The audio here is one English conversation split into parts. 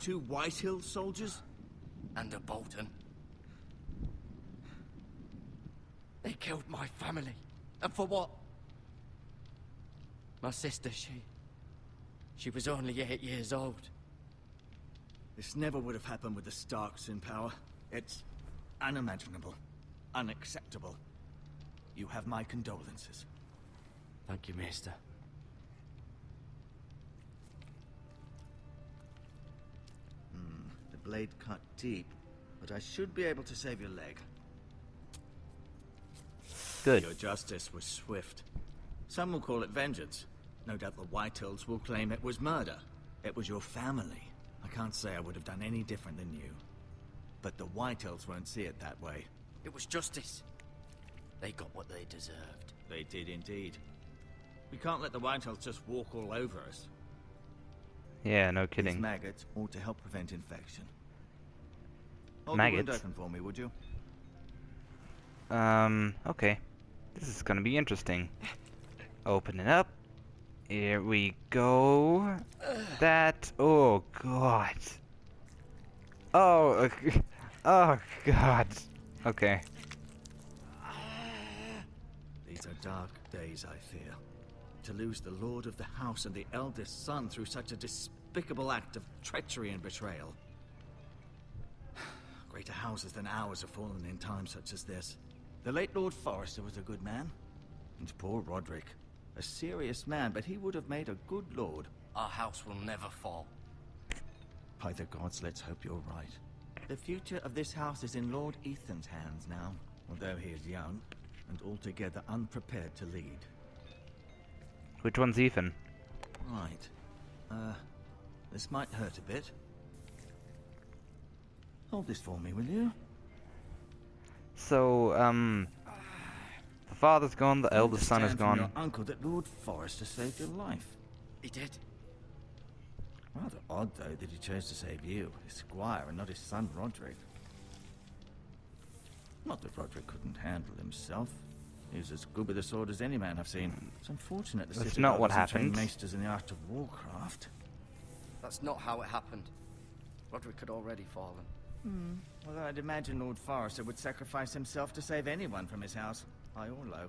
2 Whitehill soldiers? And a Bolton. They killed my family. And for what? My sister, she was only 8 years old. This never would have happened with the Starks in power. It's unimaginable. Unacceptable. You have my condolences. Thank you, Maester. The blade cut deep, but I should be able to save your leg. Good. Your justice was swift. Some will call it vengeance. No doubt the Whitehills will claim it was murder. It was your family. I can't say I would have done any different than you. But the Whitehills won't see it that way. It was justice. They got what they deserved. They did indeed. We can't let the Whitehills just walk all over us. Yeah, no These kidding. maggots ought to help prevent infection. Hold Maggots? the wound open for me, would you? Okay. This is gonna be interesting. Open it up. Here we go. That. Oh, God. Oh, oh, God. Okay. These are dark days, I fear. To lose the lord of the house and the eldest son through such a despicable act of treachery and betrayal. Greater houses than ours have fallen in times such as this. The late Lord Forrester was a good man. And poor Roderick. A serious man, but he would have made a good lord. Our house will never fall. By the gods, let's hope you're right. The future of this house is in Lord Ethan's hands now, although he is young and altogether unprepared to lead. Which one's Ethan? Right. This might hurt a bit. Hold this for me, will you? So, the father's gone, the eldest son is I understand from gone. your uncle that Lord Forrester saved your life. He did. Rather odd, though, that he chose to save you, his squire, and not his son Roderick. Not that Roderick couldn't handle himself. He was as good with a sword as any man I've seen. It's unfortunate the That's Citadel not what doesn't train happened. maesters in the art of warcraft. That's not how it happened. Roderick had already fallen. Although I'd imagine Lord Forrester would sacrifice himself to save anyone from his house, high or low.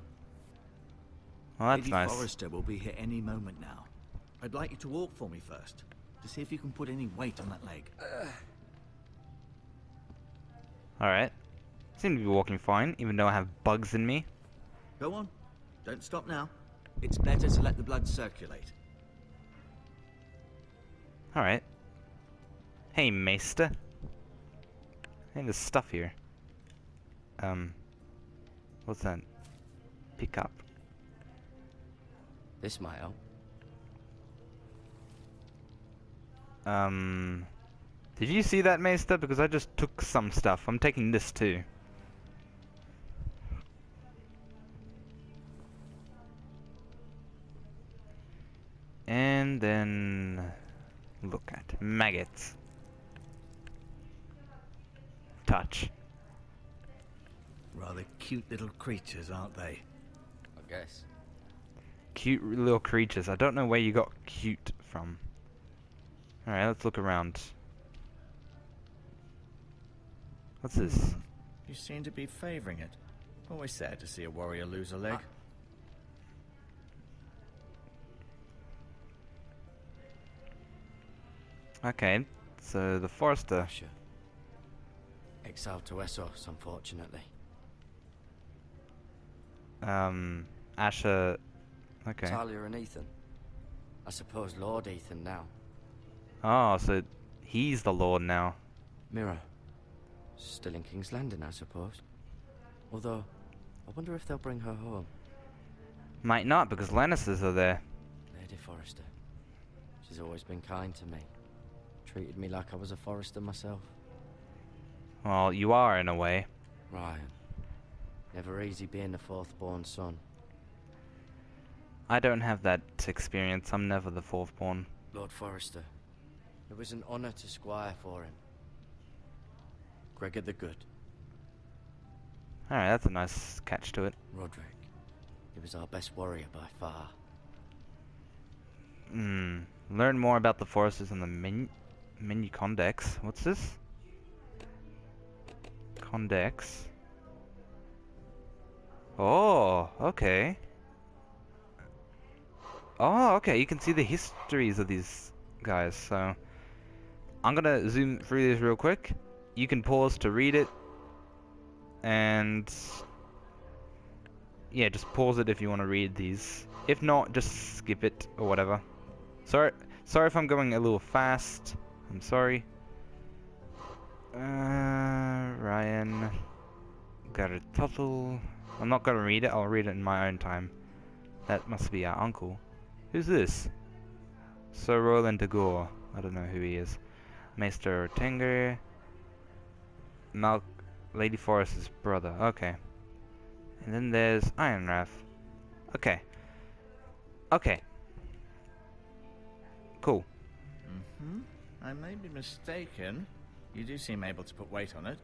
Well, that's Lady nice. Forrester will be here any moment now. I'd like you to walk for me first, to see if you can put any weight on that leg. Alright. Seem to be walking fine, even though I have bugs in me. Go on. Don't stop now. It's better to let the blood circulate. Alright. Hey, Maester. Hey, there's stuff here. What's that? Pick up. This might help. Did you see that, Maester? Because I just took some stuff. I'm taking this too. And then look at maggots. Touch. Rather cute little creatures, aren't they? I guess. Cute little creatures. I don't know where you got cute from. Alright, let's look around. What's this? You seem to be favoring it. Always sad to see a warrior lose a leg. Okay, so the Forrester. Sure. Exiled to Essos, unfortunately. Asher. Okay. Talia and Ethan. I suppose Lord Ethan now. Oh, so he's the Lord now. Mira. Still in King's Landing, I suppose. Although, I wonder if they'll bring her home. Might not, because Lannisters are there. Lady Forrester. She's always been kind to me. Treated me like I was a Forrester myself. Well, you are in a way. Ryan. Never easy being the fourth-born son. I don't have that experience. I'm never the fourth-born. Lord Forrester. It was an honor to squire for him. Gregor the Good. Alright, that's a nice catch to it. Roderick. He was our best warrior by far. Learn more about the Foresters in the Menu Condex. What's this? Condex. Oh, okay. Oh, okay. You can see the histories of these guys. So I'm gonna zoom through this real quick. You can pause to read it, and yeah, just pause it if you want to read these. If not, just skip it or whatever. Sorry if I'm going a little fast. I'm sorry. Ryan. Got a total. I'm not gonna read it. I'll read it in my own time. That must be our uncle. Who's this? Sir Roland de Gore. I don't know who he is. Maester Tenger. Lady Forrester's brother. Okay. And then there's Ironrath. Okay. Okay. Cool. Mm-hmm. I may be mistaken. You do seem able to put weight on it.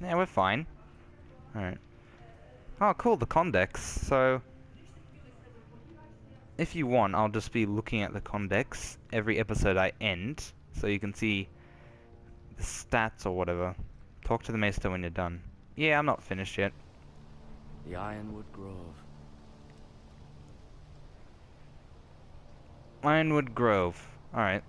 Yeah, we're fine. Alright. Oh, cool, the Condex. So, if you want, I'll just be looking at the Condex every episode I end, so you can see the stats or whatever. Talk to the Maester when you're done. Yeah, I'm not finished yet. The Ironwood Grove. Ironwood Grove. Alright.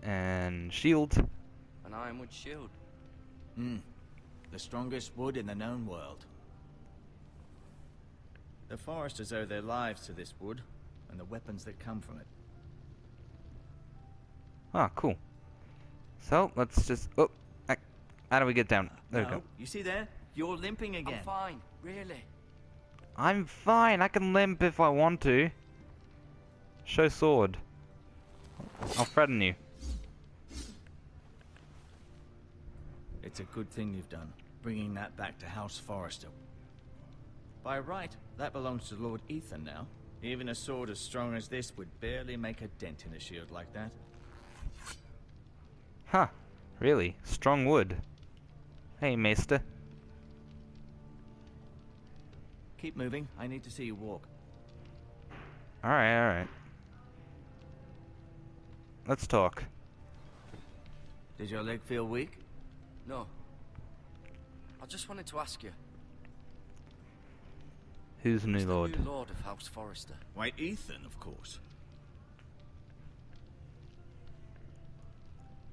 And shield. An Ironwood shield. Hmm. The strongest wood in the known world. The Forresters owe their lives to this wood, and the weapons that come from it. Ah, cool. So, let's just... Oh! How do we get down? There we No, go. you see there? You're limping again. I'm fine, really. I'm fine. I can limp if I want to. Show sword. I'll threaten you. It's a good thing you've done, bringing that back to House Forrester. By right, that belongs to Lord Ethan now. Even a sword as strong as this would barely make a dent in a shield like that. Huh. Really? Strong wood. Hey, Maester. Keep moving. I need to see you walk. Alright, alright. Let's talk. Does your leg feel weak? No. I just wanted to ask you. Who's the new Who's lord? the new lord of House Forrester? Why, Ethan, of course.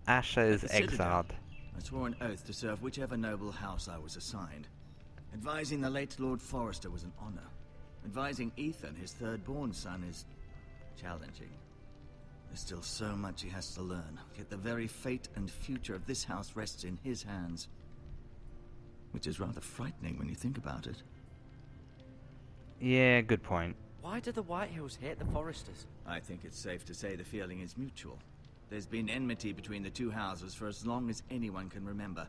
Asher is At the Citadel, exiled. I swore an oath to serve whichever noble house I was assigned. Advising the late Lord Forrester was an honor. Advising Ethan, his third-born son, is challenging. There's still so much he has to learn, yet the very fate and future of this house rests in his hands. Which is rather frightening when you think about it. Yeah, good point. Why do the Whitehills hate the Forresters? I think it's safe to say the feeling is mutual. There's been enmity between the two houses for as long as anyone can remember.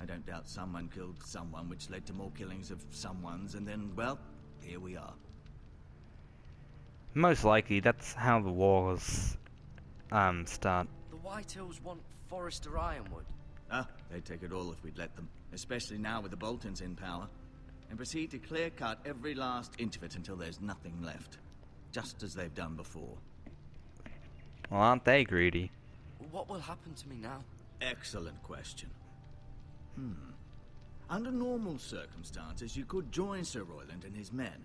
I don't doubt someone killed someone, which led to more killings of someones, and then, well, here we are. Most likely, that's how the wars start. The Whitehills want Forrester Ironwood. Ah, they'd take it all if we'd let them, especially now with the Boltons in power, and proceed to clear-cut every last inch of it until there's nothing left, just as they've done before. Well, aren't they greedy? What will happen to me now? Excellent question. Under normal circumstances, you could join Sir Royland and his men.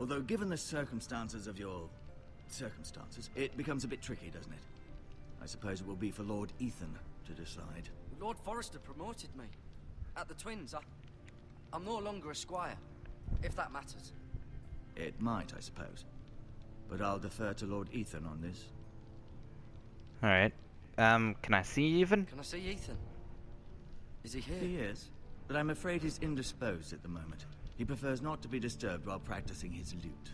Although, given the circumstances of your... circumstances, it becomes a bit tricky, doesn't it? I suppose it will be for Lord Ethan to decide. Lord Forrester promoted me. At the Twins, I'm no longer a squire, if that matters. It might, I suppose. But I'll defer to Lord Ethan on this. Alright. Can I see Ethan? Can I see Ethan? Is he here? He is, but I'm afraid he's indisposed at the moment. He prefers not to be disturbed while practicing his lute.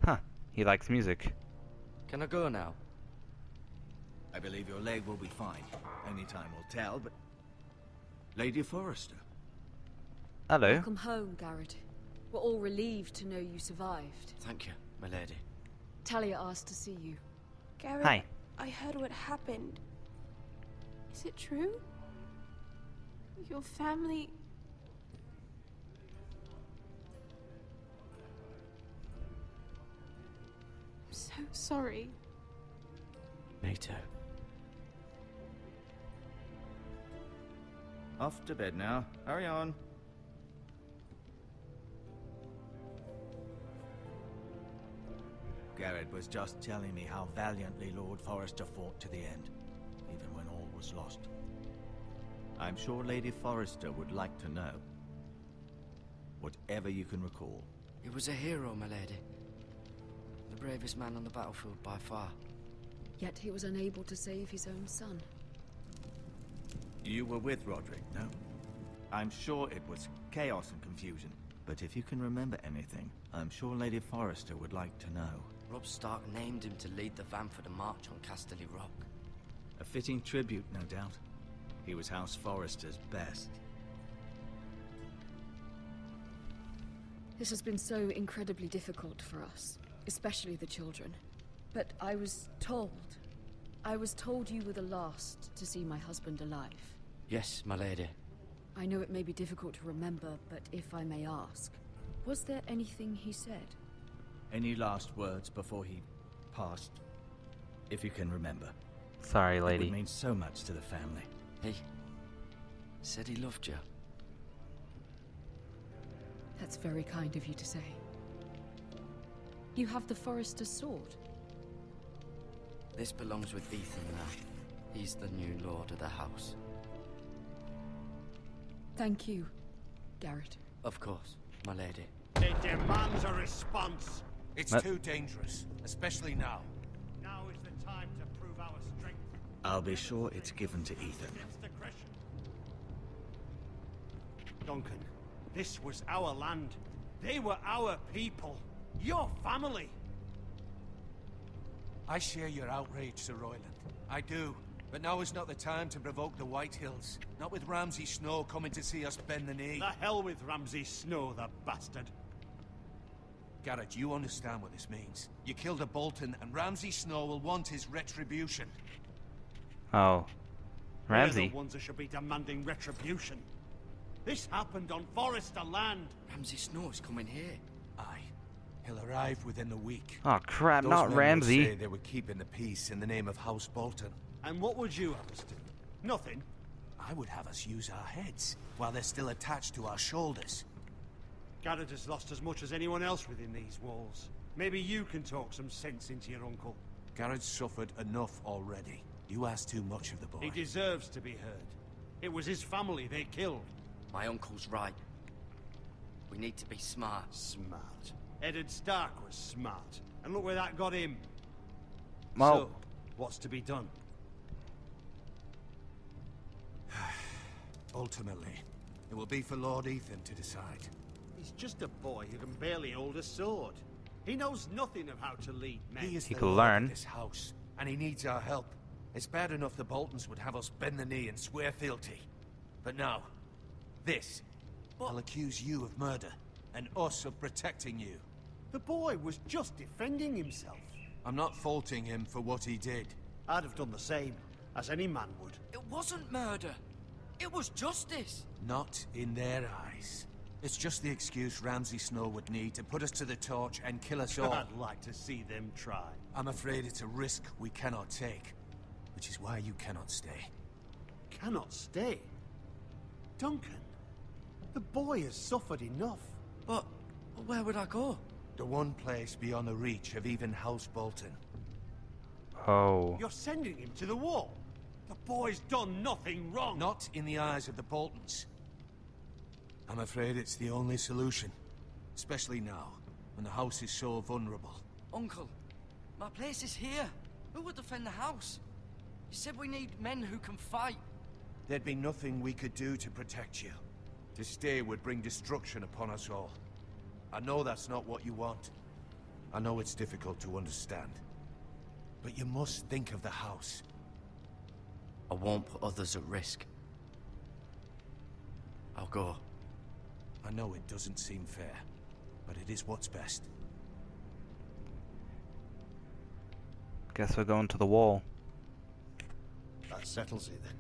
Huh. He likes music. Can I go now? I believe your leg will be fine. Only time will tell, but... Lady Forrester. Hello. Welcome home, Garrett. We're all relieved to know you survived. Thank you, my lady. Talia asked to see you. Garrett, Hi. I heard what happened. Is it true? Your family... sorry. Me too. Off to bed now. Hurry on. Garrett was just telling me how valiantly Lord Forrester fought to the end, even when all was lost. I'm sure Lady Forrester would like to know. Whatever you can recall. He was a hero, my lady. The bravest man on the battlefield by far. Yet he was unable to save his own son. You were with Roderick, no? I'm sure it was chaos and confusion. But if you can remember anything, I'm sure Lady Forrester would like to know. Robb Stark named him to lead the van for the march on Casterly Rock. A fitting tribute, no doubt. He was House Forrester's best. This has been so incredibly difficult for us, especially the children. But I was told you were the last to see my husband alive. Yes, my lady. I know it may be difficult to remember, but if I may ask, was there anything he said? Any last words before he passed? If you can remember. Sorry, It lady. would mean so much to the family. He said he loved you. That's very kind of you to say. You have the Forrester sword. This belongs with Ethan now. He's the new lord of the house. Thank you, Garrett. Of course, my lady. It demands a response. It's What? too dangerous, especially now. Now is the time to prove our strength. I'll be sure it's given to Ethan. Against aggression. Duncan, this was our land. They were our people. Your family. I share your outrage, Sir Royland. I do. But now is not the time to provoke the White Hills. Not with Ramsay Snow coming to see us bend the knee. The hell with Ramsay Snow, the bastard. Garrett, you understand what this means. You killed a Bolton, and Ramsay Snow will want his retribution. Oh. We're Ramsay. the ones that should be demanding retribution. This happened on Forrester land. Ramsay Snow is coming here. Aye. He'll arrive within a week. Oh crap, Those not men will Ramsay. say they were keeping the peace in the name of House Bolton. And what would you have us do? Nothing. I would have us use our heads, while they're still attached to our shoulders. Garrett has lost as much as anyone else within these walls. Maybe you can talk some sense into your uncle. Garrett's suffered enough already. You ask too much of the boy. He deserves to be heard. It was his family they killed. My uncle's right. We need to be smart. Smart. Eddard Stark was smart. And look where that got him. Well, So, what's to be done? Ultimately, it will be for Lord Ethan to decide. He's just a boy who can barely hold a sword. He knows nothing of how to lead men. He is He the could lord learn. of this house, and he needs our help. It's bad enough the Boltons would have us bend the knee and swear fealty. But now, this. I'll accuse you of murder, and us of protecting you. The boy was just defending himself. I'm not faulting him for what he did. I'd have done the same, as any man would. It wasn't murder. It was justice. Not in their eyes. It's just the excuse Ramsay Snow would need to put us to the torch and kill us all. I'd like to see them try. I'm afraid it's a risk we cannot take, which is why you cannot stay. Cannot stay. Duncan, the boy has suffered enough. But where would I go? The one place beyond the reach of even House Bolton. oh. You're sending him to the wall. The boy's done nothing wrong. Not in the eyes of the Boltons. I'm afraid it's the only solution. Especially now, when the house is so vulnerable. Uncle, my place is here. Who would defend the house? You said we need men who can fight. There'd be nothing we could do to protect you. To stay would bring destruction upon us all. I know that's not what you want. I know it's difficult to understand. But you must think of the house. I won't put others at risk. I'll go. I know it doesn't seem fair, but it is what's best. Guess we're going to the wall. That settles it then.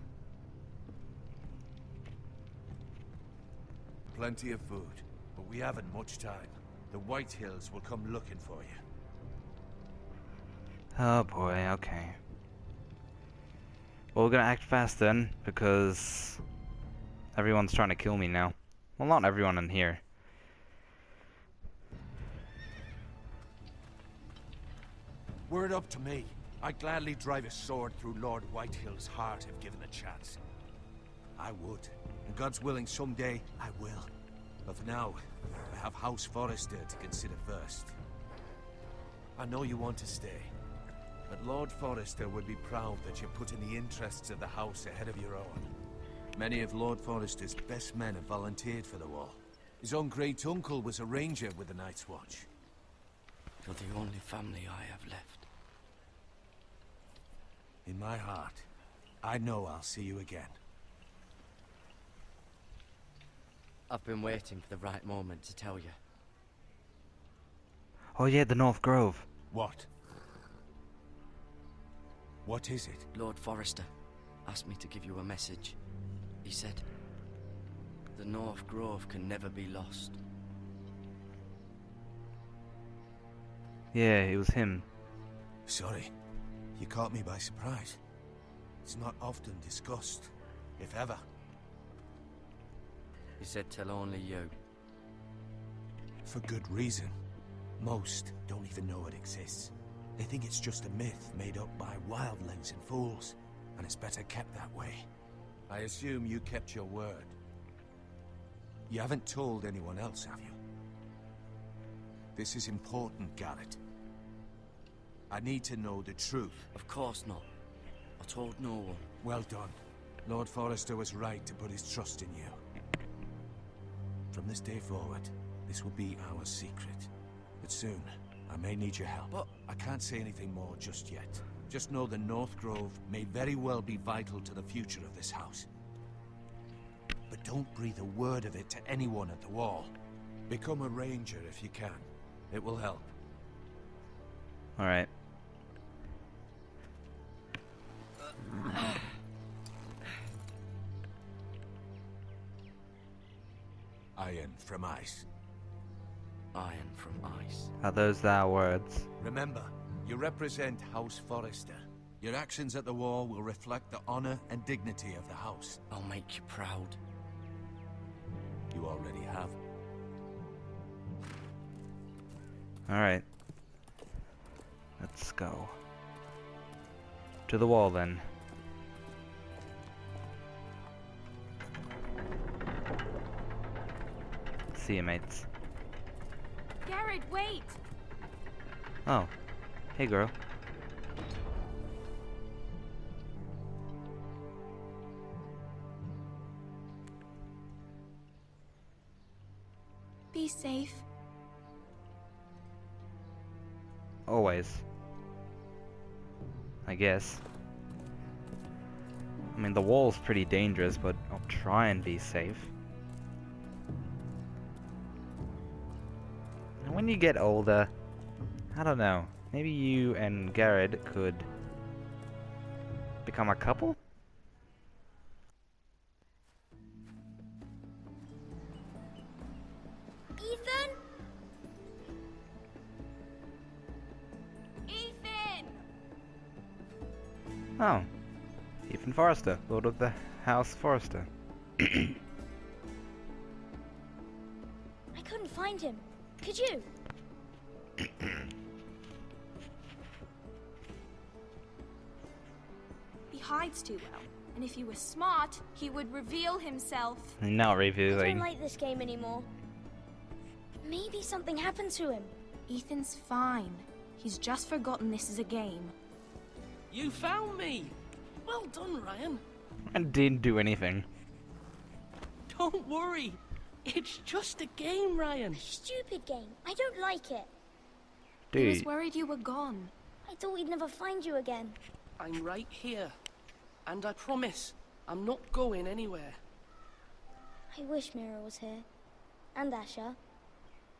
Plenty of food, but we haven't much time. The White Hills will come looking for you. Oh boy, okay. Well, we're gonna act fast then, because everyone's trying to kill me now. Well, not everyone in here. Were it up to me, I'd gladly drive a sword through Lord Whitehill's heart if given a chance. I would. And God's willing, someday I will. But for now, I have House Forrester to consider first. I know you want to stay, but Lord Forrester would be proud that you're putting the interests of the house ahead of your own. Many of Lord Forrester's best men have volunteered for the war. His own great-uncle was a ranger with the Night's Watch. You're the only family I have left. In my heart, I know I'll see you again. I've been waiting for the right moment to tell you. Oh yeah, the North Grove. What? What is it? Lord Forrester asked me to give you a message. He said, the North Grove can never be lost. Yeah, it was him. Sorry, you caught me by surprise. It's not often discussed, if ever. He said tell only you. For good reason. Most don't even know it exists. They think it's just a myth made up by wildlings and fools, and it's better kept that way. I assume you kept your word. You haven't told anyone else, have you? This is important, Garrett. I need to know the truth. Of course not. I told no one. Well done. Lord Forrester was right to put his trust in you. From this day forward, this will be our secret. But soon, I may need your help. But I can't say anything more just yet. Just know the North Grove may very well be vital to the future of this house. But don't breathe a word of it to anyone at the wall. Become a ranger if you can. It will help. Alright. Iron from ice. Iron from ice. Are those thy words? Remember, you represent House Forrester. Your actions at the wall will reflect the honor and dignity of the house. I'll make you proud. You already have. Alright. Let's go. To the wall then. See you, mates. Garrett, wait! Oh. Hey, girl. Be safe. Always. I guess. I mean, the wall's pretty dangerous, but I'll try and be safe. And when you get older, I don't know, maybe you and Garrett could become a couple? Ethan? Ethan! Oh. Ethan Forrester, Lord of the House Forrester. I couldn't find him. Could you? He hides too well. And if he was smart, he would reveal himself. Not I revealing. don't like this game anymore. Maybe something happened to him. Ethan's fine. He's just forgotten this is a game. You found me! Well done, Ryan. I didn't do anything. Don't worry. It's just a game, Ryan. Stupid game. I don't like it. He was Dude. worried you were gone. I thought we'd never find you again. I'm right here. And I promise, I'm not going anywhere. I wish Mira was here. And Asher.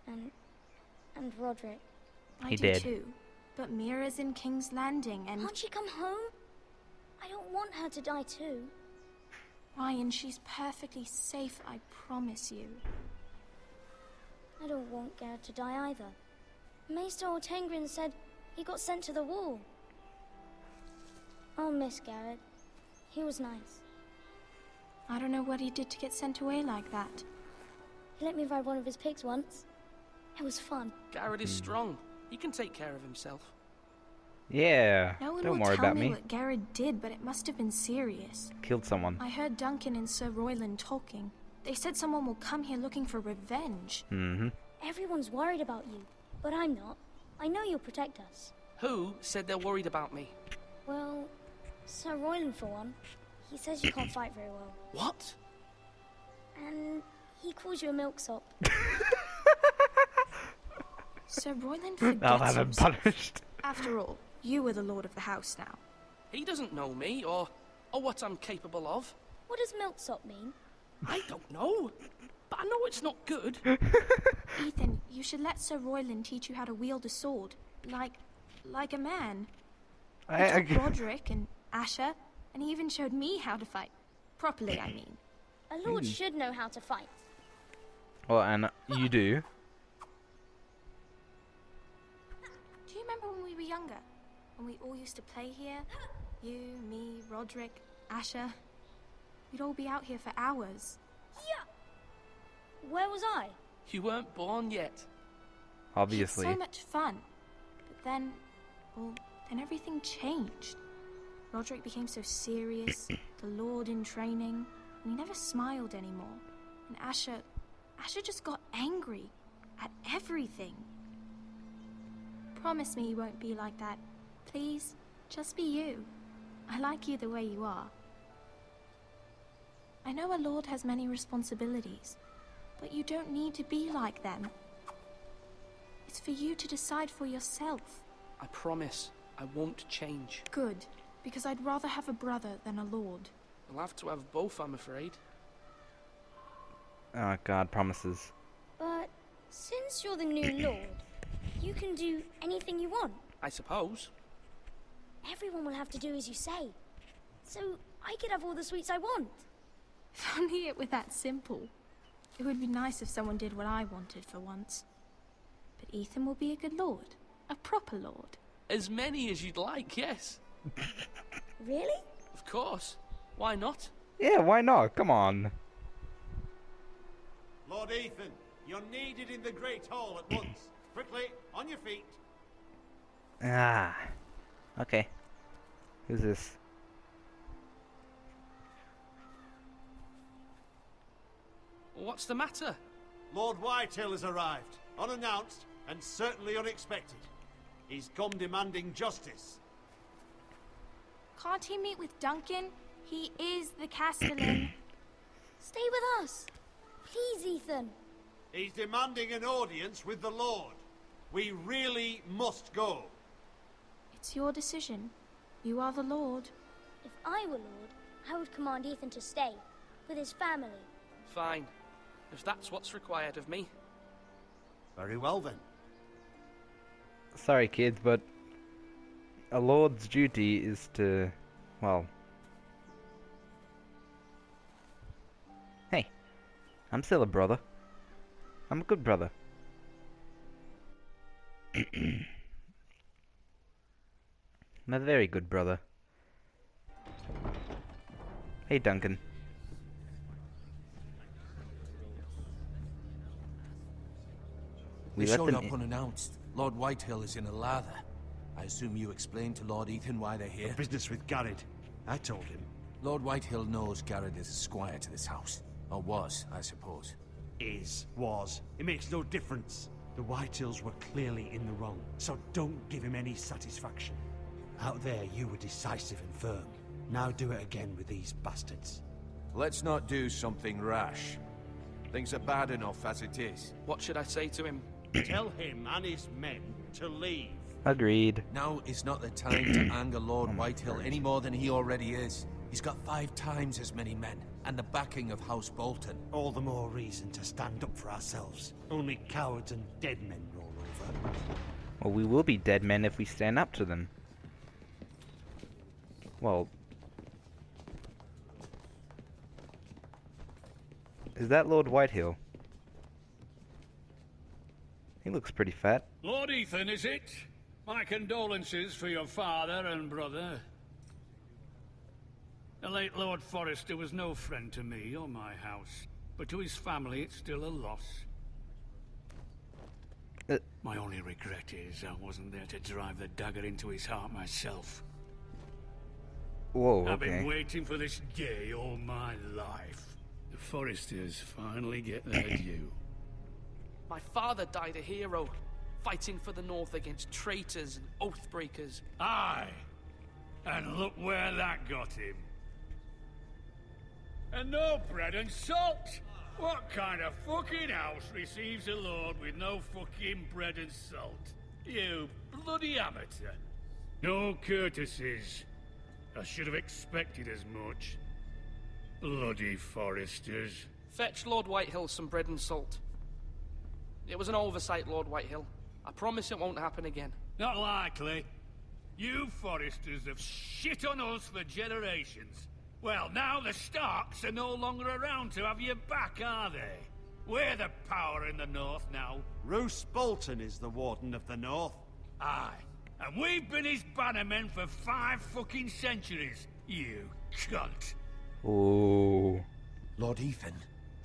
And Roderick. I He do did. too. But Mira's in King's Landing and... Can't she come home? I don't want her to die too. Ryan, she's perfectly safe, I promise you. I don't want Garrett to die either. Maester Ortengrin said he got sent to the wall. I'll miss Garrett. He was nice. I don't know what he did to get sent away like that. He let me ride one of his pigs once. It was fun. Garrett is strong. He can take care of himself. Yeah, No one don't will worry tell about me me. what Garrett did, but it must have been serious. Killed someone. I heard Duncan and Sir Royland talking. They said someone will come here looking for revenge. Mm-hmm. Everyone's worried about you, but I'm not. I know you'll protect us. Who said they're worried about me? Well, Sir Royland for one. He says you can't fight very well. What? And he calls you a milksop. Sir Royland forgets I'll have him himself. punished. After all, you are the lord of the house now. He doesn't know me or what I'm capable of. What does milksop mean? I don't know. But I know it's not good. Ethan, you should let Sir Royland teach you how to wield a sword. Like a man. He taught Roderick and Asher, and he even showed me how to fight. Properly, I mean. A lord should know how to fight. Well, and you do. Do you remember when we were younger? When we all used to play here? You, me, Roderick, Asher. We'd all be out here for hours. Yeah. Where was I? You weren't born yet. Obviously. It's so much fun. But then, well, then everything changed. Roderick became so serious, the Lord in training, and he never smiled anymore. And Asher just got angry at everything. Promise me you won't be like that. Please, just be you. I like you the way you are. I know a lord has many responsibilities, but you don't need to be like them. It's for you to decide for yourself. I promise I won't change. Good, because I'd rather have a brother than a lord. I'll have to have both, I'm afraid. Oh God, promises. But since you're the new lord, you can do anything you want. I suppose. Everyone will have to do as you say. So I could have all the sweets I want. If only it were that simple. It would be nice if someone did what I wanted for once. But Ethan will be a good lord. A proper lord. As many as you'd like, yes. Really? Of course. Why not? Yeah, why not? Come on. Lord Ethan, you're needed in the Great Hall at once. Quickly, on your feet. Ah. Okay. Who's this? What's the matter? Lord Whitehill has arrived, unannounced and certainly unexpected. He's come demanding justice. Can't he meet with Duncan? He is the Castellan. Stay with us. Please, Ethan. He's demanding an audience with the Lord. We really must go. It's your decision. You are the lord. If I were lord, I would command Ethan to stay with his family. Fine. If that's what's required of me. Very well then. Sorry, kids, but a lord's duty is to, well... Hey, I'm still a brother. I'm a good brother. I'm a very good brother. Hey, Duncan. We showed up unannounced. Lord Whitehill is in a lather. I assume you explained to Lord Ethan why they're here? Business with Garrett. I told him. Lord Whitehill knows Garrett is a squire to this house. Or was, I suppose. Was. It makes no difference. The Whitehills were clearly in the wrong, so don't give him any satisfaction. Out there, you were decisive and firm. Now do it again with these bastards. Let's not do something rash. Things are bad enough as it is. What should I say to him? Tell him and his men to leave. Agreed. Now is not the time to anger Lord Whitehill any more than he already is. He's got 5 times as many men, and the backing of House Bolton. All the more reason to stand up for ourselves. Only cowards and dead men roll over. Well, we will be dead men if we stand up to them. Well... Is that Lord Whitehill? He looks pretty fat. Lord Ethan, is it? My condolences for your father and brother. The late Lord Forrester was no friend to me or my house, but to his family it's still a loss. My only regret is I wasn't there to drive the dagger into his heart myself. Whoa, I've been okay. waiting for this day all my life. The Forresters finally get their due. My father died a hero, fighting for the North against traitors and oath-breakers. Aye, and look where that got him. And no bread and salt! What kind of fucking house receives a lord with no fucking bread and salt? You bloody amateur. No courtesies. I should have expected as much. Bloody Forresters. Fetch Lord Whitehill some bread and salt. It was an oversight, Lord Whitehill. I promise it won't happen again. Not likely. You Forresters have shit on us for generations. Well, now the Starks are no longer around to have your back, are they? We're the power in the North now. Roose Bolton is the Warden of the North. Aye. And we've been his bannermen for 5 fucking centuries, you cunt. Ooh. Lord Ethan,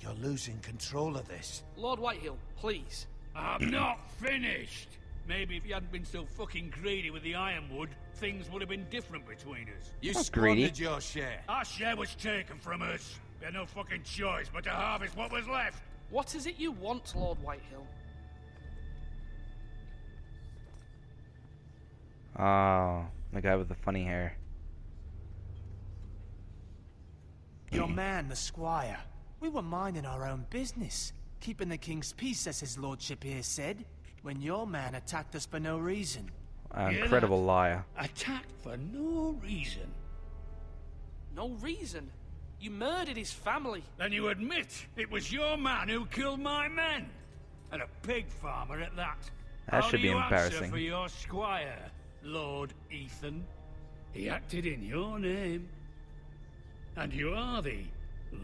you're losing control of this. Lord Whitehill, please. I'm not finished. Maybe if you hadn't been so fucking greedy with the ironwood, things would have been different between us. You Not squandered greedy. your share. Our share was taken from us. We had no fucking choice but to harvest what was left. What is it you want, Lord Whitehill? Oh, the guy with the funny hair. Your man, the squire. We were minding our own business, keeping the king's peace, as his lordship here said, when your man attacked us for no reason. Incredible liar. Attacked for no reason. No reason. You murdered his family. Then you admit it was your man who killed my men. And a pig farmer at that. That How should do be you embarrassing. answer for your squire, Lord Ethan? He acted in your name. And you are the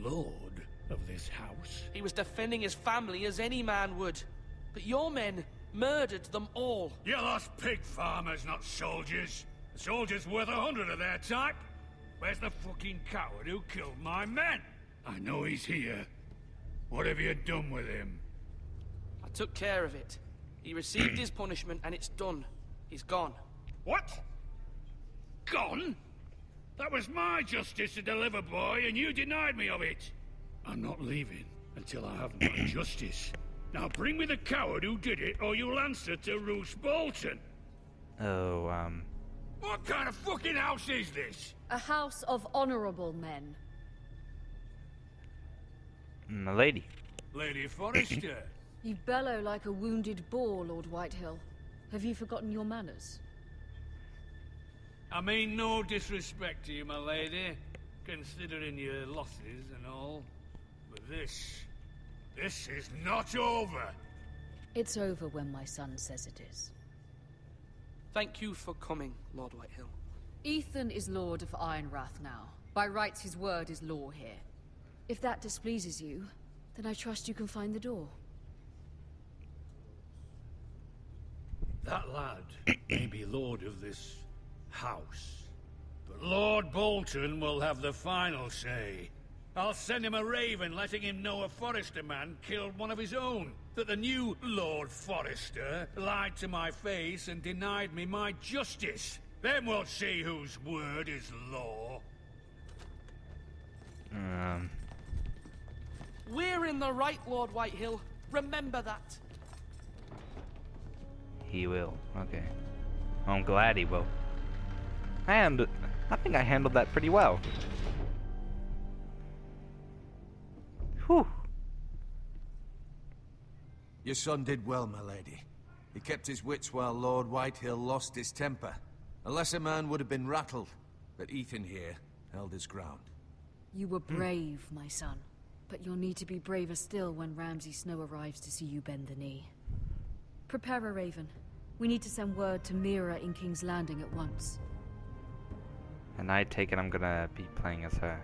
lord of this house. He was defending his family as any man would. But your men murdered them all. You lost pig farmers, not soldiers. The soldiers worth 100 of their type. Where's the fucking coward who killed my men? I know he's here. What have you done with him? I took care of it. He received his punishment and it's done. He's gone. What? Gone? That was my justice to deliver, boy, and you denied me of it. I'm not leaving until I have my justice. Now bring me the coward who did it, or you'll answer to Roose Bolton. Oh, What kind of fucking house is this? A house of honorable men. a lady. Lady Forrester. You bellow like a wounded boar, Lord Whitehill. Have you forgotten your manners? I mean no disrespect to you, my lady, considering your losses and all. But this is not over. It's over when my son says it is. Thank you for coming, Lord Whitehill. Ethan is Lord of Ironrath now. By rights, his word is law here. If that displeases you, then I trust you can find the door. That lad may be lord of this house, but Lord Bolton will have the final say. I'll send him a raven letting him know a Forrester man killed one of his own. That the new Lord Forrester lied to my face and denied me my justice. Then we'll see whose word is law. We're in the right, Lord Whitehill. Remember that. He will. Okay. I'm glad he will. And I think I handled that pretty well. Whew. Your son did well, my lady. He kept his wits while Lord Whitehill lost his temper. A lesser man would have been rattled, but Ethan here held his ground. You were brave, my son. But you'll need to be braver still when Ramsay Snow arrives to see you bend the knee. Prepare a raven. We need to send word to Mira in King's Landing at once. And I take it I'm gonna be playing as her.